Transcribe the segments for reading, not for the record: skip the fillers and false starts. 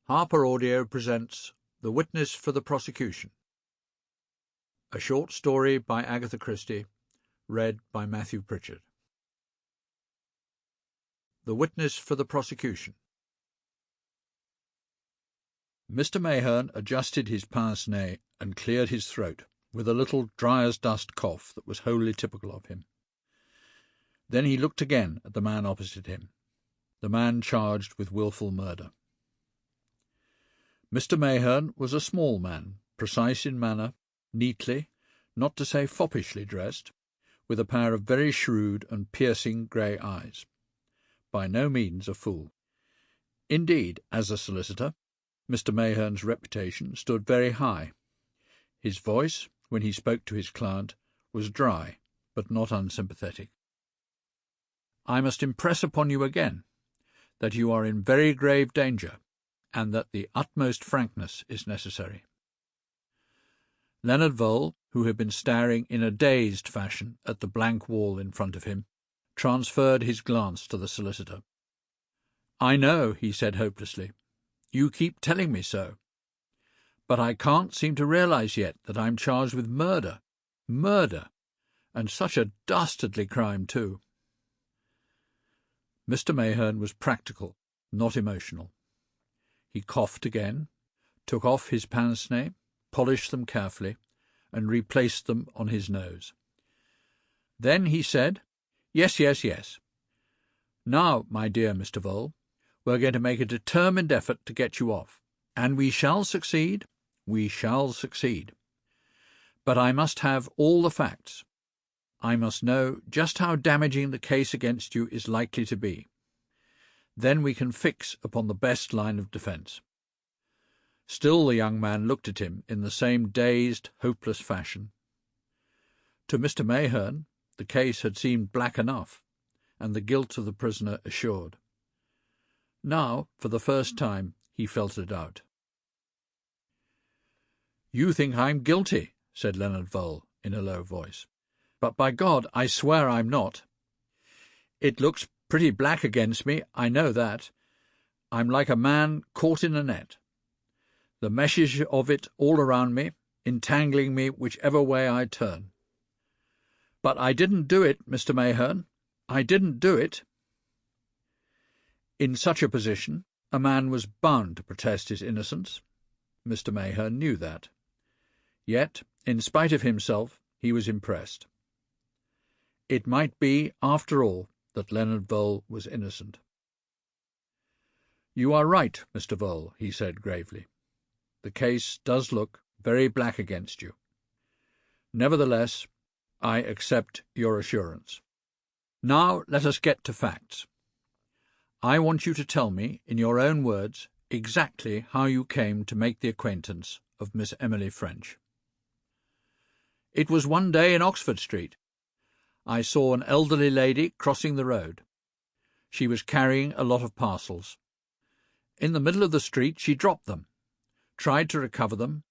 Harper Audio presents The Witness for the Prosecution, a short story by Agatha Christie, read by Mathew Prichard. The Witness for the Prosecution. Mr. Mayherne adjusted his pince-nez and cleared his throat, with a little dry-as-dust cough that was wholly typical of him. Then he looked again at the man opposite him, the man charged with wilful murder. Mr. Mayherne was a small man, precise in manner, neatly, not to say foppishly dressed, with a pair of very shrewd and piercing grey eyes. By no means a fool. Indeed, as a solicitor, Mr. Mayherne's reputation stood very high. His voice, when he spoke to his client, was dry, but not unsympathetic. "I must impress upon you again that you are in very grave danger, and that the utmost frankness is necessary." Leonard Vole, who had been staring in a dazed fashion at the blank wall in front of him, transferred his glance to the solicitor. "I know," he said hopelessly. "You keep telling me so. But I can't seem to realize yet that I'm charged with murder. Murder! And such a dastardly crime, too." Mr. Mayherne was practical, not emotional. He coughed again, took off his pince-nez, polished them carefully, and replaced them on his nose. Then he said, Yes. Now, my dear Mr. Vole, we're going to make a determined effort to get you off, and we shall succeed. We shall succeed. But I must have all the facts. I must know just how damaging the case against you is likely to be. Then we can fix upon the best line of defence." Still the young man looked at him in the same dazed, hopeless fashion. To Mr. Mayherne the case had seemed black enough, and the guilt of the prisoner assured. Now, for the first time, he felt a doubt. "You think I'm guilty," said Leonard Vole in a low voice. "But by God, I swear I'm not. It looks pretty black against me, I know that. I'm like a man caught in a net. The meshes of it all around me, entangling me whichever way I turn. But I didn't do it, Mr. Mayherne. I didn't do it." In such a position, a man was bound to protest his innocence. Mr. Mayherne knew that. Yet, in spite of himself, he was impressed. It might be, after all, that Leonard Vole was innocent. "You are right, Mr. Vole," he said gravely. "The case does look very black against you. Nevertheless, I accept your assurance. Now let us get to facts. I want you to tell me, in your own words, exactly how you came to make the acquaintance of Miss Emily French." "It was one day in Oxford Street. I saw an elderly lady crossing the road. She was carrying a lot of parcels. In the middle of the street she dropped them, tried to recover them,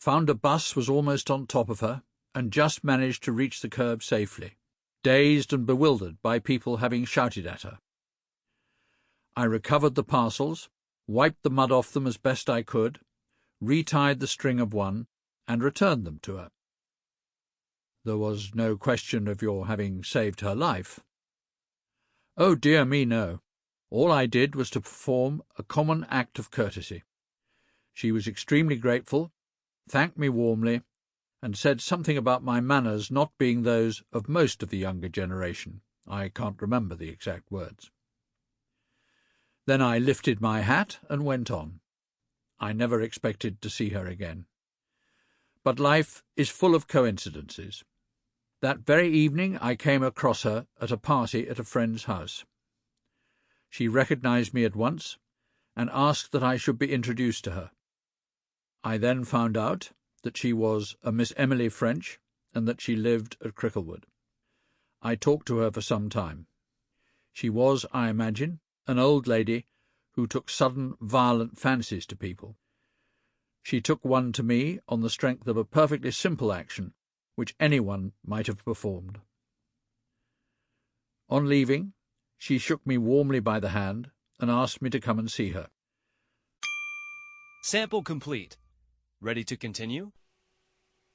found a bus was almost on top of her, and just managed to reach the curb safely, dazed and bewildered by people having shouted at her. I recovered the parcels, wiped the mud off them as best I could, retied the string of one, and returned them to her." "There was no question of your having saved her life?" "Oh, dear me, no. All I did was to perform a common act of courtesy. She was extremely grateful, thanked me warmly, and said something about my manners not being those of most of the younger generation. I can't remember the exact words. Then I lifted my hat and went on. I never expected to see her again. But life is full of coincidences. That very evening I came across her at a party at a friend's house. She recognized me at once and asked that I should be introduced to her. I then found out that she was a Miss Emily French and that she lived at Cricklewood. I talked to her for some time. She was, I imagine, an old lady who took sudden, violent fancies to people. She took one to me on the strength of a perfectly simple action which anyone might have performed. On leaving, she shook me warmly by the hand and asked me to come and see her. Sample complete. Ready to continue?